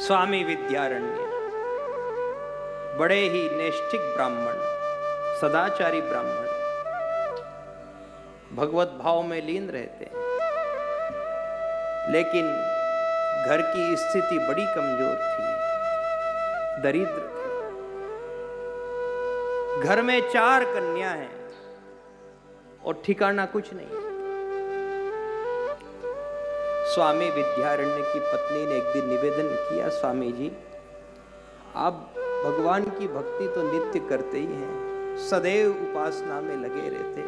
स्वामी विद्यारण्य बड़े ही नैष्ठिक ब्राह्मण, सदाचारी ब्राह्मण, भगवत भाव में लीन रहते हैं, लेकिन घर की स्थिति बड़ी कमजोर थी, दरिद्र थे। घर में 4 कन्या हैं और ठिकाना कुछ नहीं। स्वामी विद्यारण्य की पत्नी ने एक दिन निवेदन किया, स्वामी जी आप भगवान की भक्ति तो नित्य करते ही हैं, सदैव उपासना में लगे रहते।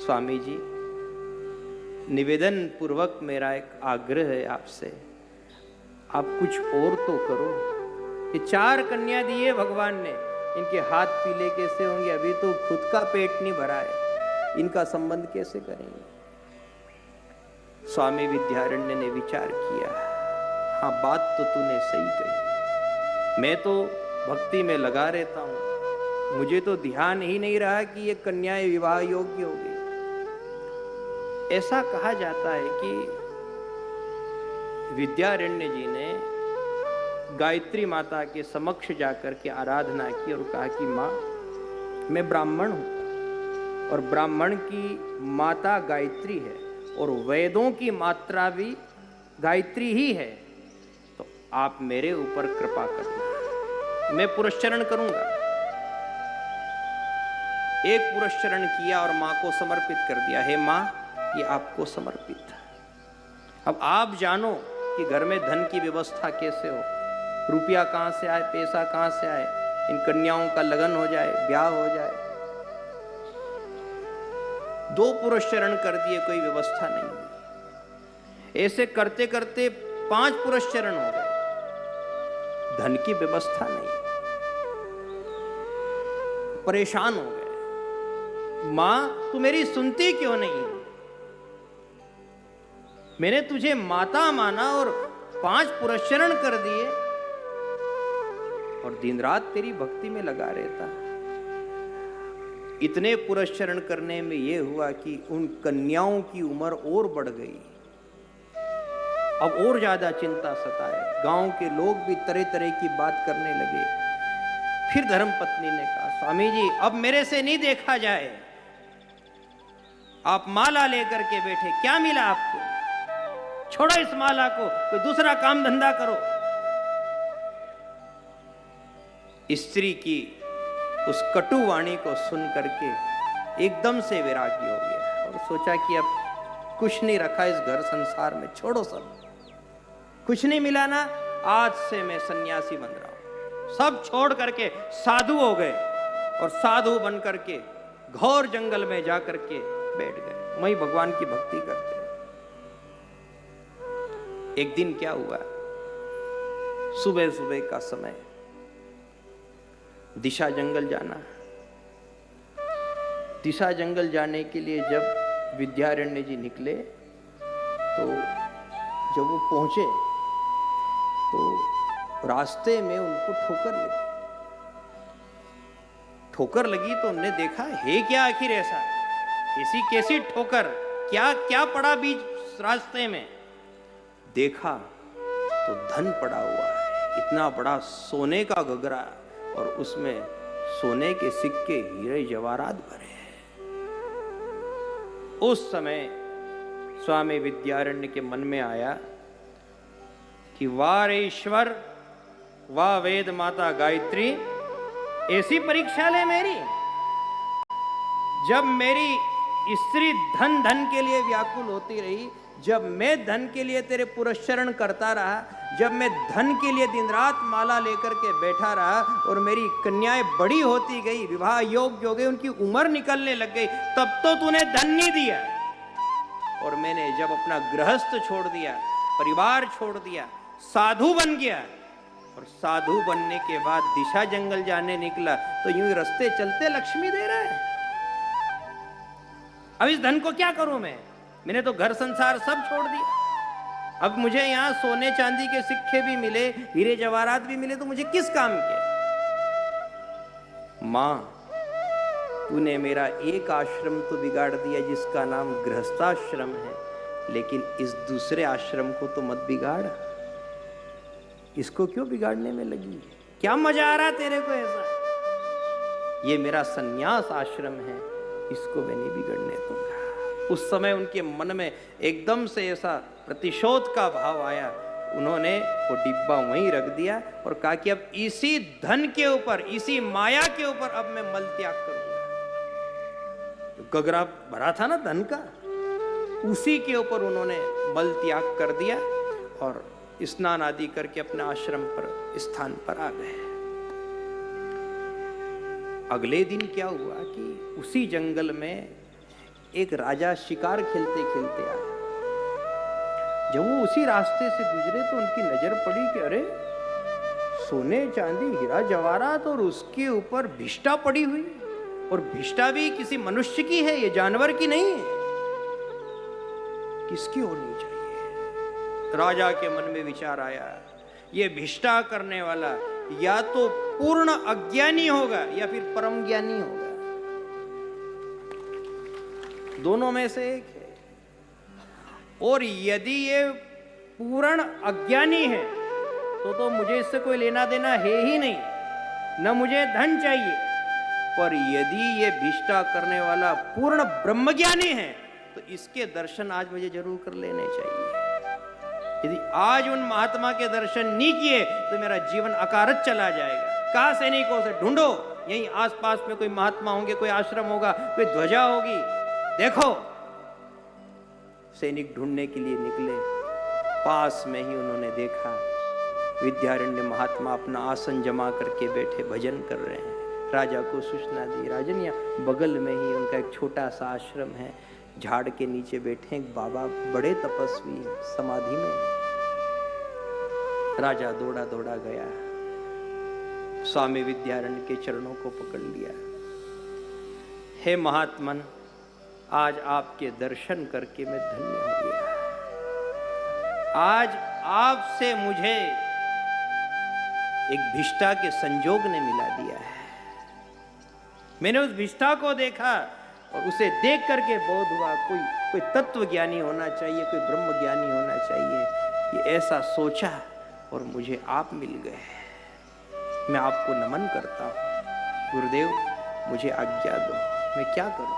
स्वामी जी निवेदन पूर्वक मेरा एक आग्रह है आपसे, आप कुछ और तो करो। ये 4 कन्या दिए भगवान ने, इनके हाथ पीले कैसे होंगे? अभी तो खुद का पेट नहीं भरा है, इनका संबंध कैसे करेंगे? स्वामी विद्यारण्य ने विचार किया, हाँ बात तो तूने सही कही, मैं तो भक्ति में लगा रहता हूं, मुझे तो ध्यान ही नहीं रहा कि ये कन्याएं विवाह योग्य हो गई। ऐसा कहा जाता है कि विद्यारण्य जी ने गायत्री माता के समक्ष जाकर के आराधना की और कहा कि माँ मैं ब्राह्मण हूं और ब्राह्मण की माता गायत्री है और वेदों की मात्रा भी गायत्री ही है, तो आप मेरे ऊपर कृपा करना, मैं पुरस्चरण करूंगा। एक पुरस्चरण किया और मां को समर्पित कर दिया, हे मां ये आपको समर्पित। अब आप जानो कि घर में धन की व्यवस्था कैसे हो, रुपया कहां से आए, पैसा कहां से आए, इन कन्याओं का लगन हो जाए, ब्याह हो जाए। 2 पुरस्चरण कर दिए, कोई व्यवस्था नहीं हुई। ऐसे करते करते 5 पुरस्चरण हो गए, धन की व्यवस्था नहीं, परेशान हो गए। मां तू मेरी सुनती क्यों नहीं? मैंने तुझे माता माना और 5 पुरस्चरण कर दिए और दिन रात तेरी भक्ति में लगा रहता। इतने पुरस्चरण करने में यह हुआ कि उन कन्याओं की उम्र और बढ़ गई, अब और ज्यादा चिंता सताए। गांव के लोग भी तरह तरह की बात करने लगे। फिर धर्मपत्नी ने कहा, स्वामी जी अब मेरे से नहीं देखा जाए, आप माला लेकर के बैठे, क्या मिला आपको? छोड़ो इस माला को, कोई दूसरा काम धंधा करो। स्त्री की उस कटु वाणी को सुन करके एकदम से वैराग्य हो गया और सोचा कि अब कुछ नहीं रखा इस घर संसार में, छोड़ो सब, कुछ नहीं मिला ना, आज से मैं सन्यासी बन रहा हूं। सब छोड़ करके साधु हो गए और साधु बन करके घोर जंगल में जाकर के बैठ गए, वहीं भगवान की भक्ति करते। एक दिन क्या हुआ, सुबह सुबह का समय, दिशा जंगल जाना। दिशा जंगल जाने के लिए जब विद्यारण्य जी निकले तो जब वो पहुंचे तो रास्ते में उनको ठोकर लगी। तो उन्होंने देखा है क्या आखिर ऐसा, ऐसी कैसी ठोकर, क्या क्या पड़ा बीच रास्ते में? देखा तो धन पड़ा हुआ है, इतना बड़ा सोने का घगरा और उसमें सोने के सिक्के, हीरे जवाहरात भरे हैं। उस समय स्वामी विद्यारण्य के मन में आया कि वाह रे ईश्वर, वाह वेद माता गायत्री, ऐसी परीक्षा ले मेरी। जब मेरी स्त्री धन धन के लिए व्याकुल होती रही, जब मैं धन के लिए तेरे पुरस्चरण करता रहा, जब मैं धन के लिए दिन रात माला लेकर के बैठा रहा और मेरी कन्याएं बड़ी होती गई, विवाह योग्य हो गई, उनकी उम्र निकलने लग गई, तब तो तूने धन नहीं दिया। और मैंने जब अपना गृहस्थ छोड़ दिया, परिवार छोड़ दिया, साधु बन गया और साधु बनने के बाद दिशा जंगल जाने निकला, तो यूं ही रास्ते चलते लक्ष्मी दे रहा है। अब इस धन को क्या करूं मैंने तो घर संसार सब छोड़ दिया। अब मुझे यहां सोने चांदी के सिक्के भी मिले, हीरे जवाहरात भी मिले, तो मुझे किस काम के? मां तूने मेरा एक आश्रम तो बिगाड़ दिया जिसका नाम गृहस्थाश्रम है, लेकिन इस दूसरे आश्रम को तो मत बिगाड़। इसको क्यों बिगाड़ने में लगी? क्या मजा आ रहा तेरे को ऐसा? ये मेरा संन्यास आश्रम है, इसको मैं नहीं बिगड़ने दूंगा। उस समय उनके मन में एकदम से ऐसा प्रतिशोध का भाव आया। उन्होंने वो डिब्बा वहीं रख दिया और कहा कि अब इसी धन के ऊपर, इसी माया के ऊपर अब मैं मल त्याग करूंगा। गगरा भरा था ना धन का, उसी के ऊपर उन्होंने मल त्याग कर दिया और स्नान आदि करके अपने आश्रम पर, स्थान पर आ गए। अगले दिन क्या हुआ कि उसी जंगल में एक राजा शिकार खेलते खेलते आया। जब वो उसी रास्ते से गुजरे तो उनकी नजर पड़ी कि अरे सोने चांदी हीरा जवाहरात और उसके ऊपर भिष्टा पड़ी हुई, और भिष्टा भी किसी मनुष्य की है, ये जानवर की नहीं है। किसकी होनी चाहिए? राजा के मन में विचार आया, ये भिष्टा करने वाला या तो पूर्ण अज्ञानी होगा या फिर परम ज्ञानी होगा, दोनों में से एक है। और यदि ये पूर्ण अज्ञानी है तो मुझे इससे कोई लेना देना है ही नहीं, न मुझे धन चाहिए। पर यदि ये भिष्टा करने वाला पूर्ण ब्रह्मज्ञानी है तो इसके दर्शन आज मुझे जरूर कर लेने चाहिए। यदि आज उन महात्मा के दर्शन नहीं किए तो मेरा जीवन अकारत चला जाएगा। कहा सैनिकों से ढूंढो, यहीं आसपास में कोई महात्मा होंगे, कोई आश्रम होगा, कोई ध्वजा होगी, देखो। सैनिक ढूंढने के लिए निकले। पास में ही उन्होंने देखा विद्यारण्य महात्मा अपना आसन जमा करके बैठे भजन कर रहे हैं। राजा को सूचना दी, राजन यहाँ बगल में ही उनका एक छोटा सा आश्रम है, झाड़ के नीचे बैठे एक बाबा, बड़े तपस्वी समाधि में। राजा दौड़ा दौड़ा गया, स्वामी विद्यारण्य के चरणों को पकड़ लिया। हे महात्मन, आज आपके दर्शन करके मैं धन्य हो गया। आज आपसे मुझे एक भिष्टा के संजोग ने मिला दिया है। मैंने उस भिष्टा को देखा और उसे देख करके बोध हुआ कोई तत्व ज्ञानी होना चाहिए, कोई ब्रह्म ज्ञानी होना चाहिए। ये ऐसा सोचा और मुझे आप मिल गए। मैं आपको नमन करता हूँ। गुरुदेव, मुझे आज्ञा दो, मैं क्या करूं?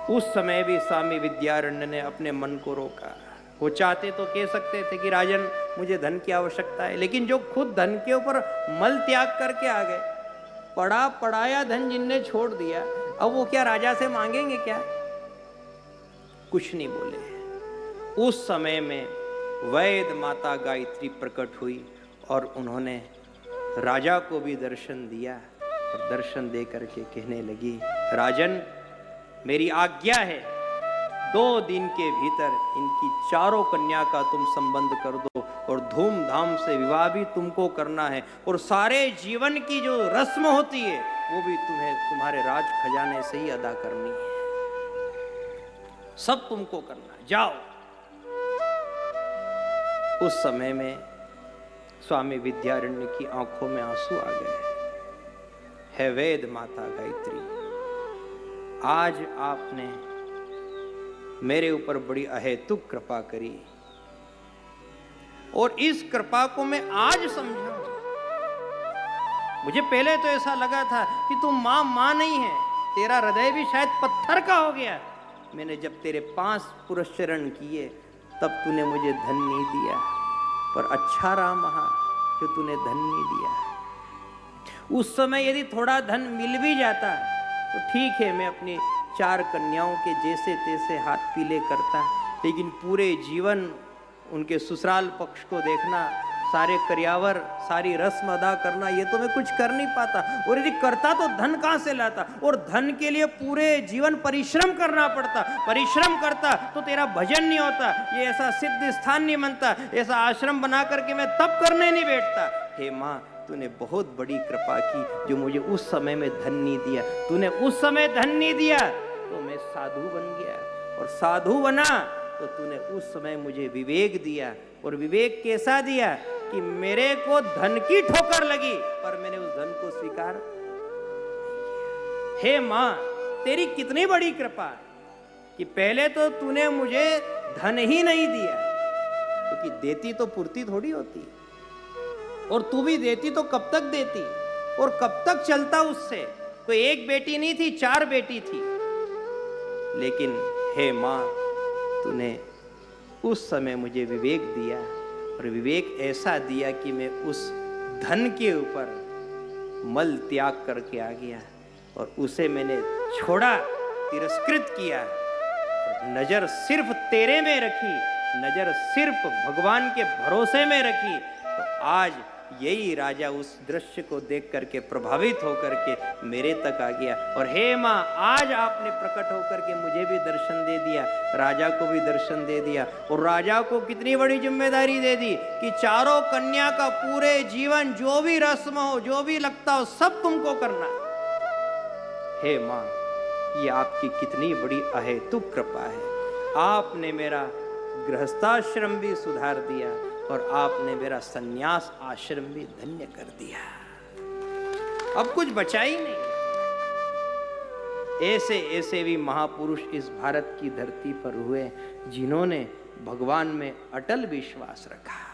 उस समय भी स्वामी विद्यारण्य ने अपने मन को रोका। वो चाहते तो कह सकते थे कि राजन मुझे धन की आवश्यकता है, लेकिन जो खुद धन के ऊपर मल त्याग करके आ गए, पड़ा पड़ाया धन जिनने छोड़ दिया, अब वो क्या राजा से मांगेंगे क्या? कुछ नहीं बोले। उस समय में वैद माता गायत्री प्रकट हुई और उन्होंने राजा को भी दर्शन दिया और दर्शन दे करके कहने लगी, राजन मेरी आज्ञा है, 2 दिन के भीतर इनकी चारों कन्या का तुम संबंध कर दो और धूमधाम से विवाह भी तुमको करना है, और सारे जीवन की जो रस्म होती है वो भी तुम्हें तुम्हारे राज खजाने से ही अदा करनी है। सब तुमको करना है, जाओ। उस समय में स्वामी विद्यारण्य की आंखों में आंसू आ गए। है वेद माता गायत्री, आज आपने मेरे ऊपर बड़ी अहेतुक कृपा करी और इस कृपा को मैं आज समझा। मुझे पहले तो ऐसा लगा था कि तू मां नहीं है, तेरा हृदय भी शायद पत्थर का हो गया। मैंने जब तेरे 5 पुरस्चरण किए तब तूने मुझे धन नहीं दिया, पर अच्छा रहा महा जो तूने धन नहीं दिया। उस समय यदि थोड़ा धन मिल भी जाता तो ठीक है, मैं अपनी 4 कन्याओं के जैसे तैसे हाथ पीले करता, लेकिन पूरे जीवन उनके ससुराल पक्ष को देखना, सारे कर्यावर, सारी रस्म अदा करना, ये तो मैं कुछ कर नहीं पाता। और यदि करता तो धन कहाँ से लाता? और धन के लिए पूरे जीवन परिश्रम करना पड़ता। परिश्रम करता तो तेरा भजन नहीं होता, ये ऐसा सिद्ध स्थान नहीं बनता, ऐसा आश्रम बना करके मैं तप करने नहीं बैठता। हे माँ, तूने बहुत बड़ी कृपा की जो मुझे उस समय में धन नहीं दिया। तूने उस समय धन नहीं दिया तो मैं साधु बन गया, और साधु बना तो तूने उस समय मुझे विवेक दिया। और विवेक कैसा दिया कि मेरे को धन की ठोकर लगी पर मैंने उस धन को स्वीकार। हे माँ, तेरी कितनी बड़ी कृपा कि पहले तो तूने मुझे धन ही नहीं दिया, क्योंकि देती तो पूर्ति थोड़ी होती, और तू भी देती तो कब तक देती और कब तक चलता उससे। कोई एक बेटी नहीं थी, 4 बेटी थी। लेकिन हे माँ, तूने उस समय मुझे विवेक दिया, और विवेक ऐसा दिया कि मैं उस धन के ऊपर मल त्याग करके आ गया और उसे मैंने छोड़ा, तिरस्कृत किया। नजर सिर्फ तेरे में रखी, नजर सिर्फ भगवान के भरोसे में रखी। तो आज यही राजा उस दृश्य को देख करके प्रभावित होकर के मेरे तक आ गया। और हे माँ, आज आपने प्रकट होकर के मुझे भी दर्शन दे दिया, राजा को भी दर्शन दे दिया। और राजा को कितनी बड़ी जिम्मेदारी दे दी कि चारों कन्या का पूरे जीवन जो भी रस्म हो, जो भी लगता हो, सब तुमको करना। हे माँ, ये आपकी कितनी बड़ी अहेतुक कृपा है। आपने मेरा गृहस्थाश्रम भी सुधार दिया और आपने मेरा सन्यास आश्रम भी धन्य कर दिया। अब कुछ बचा ही नहीं। ऐसे ऐसे भी महापुरुष इस भारत की धरती पर हुए जिन्होंने भगवान में अटल विश्वास रखा।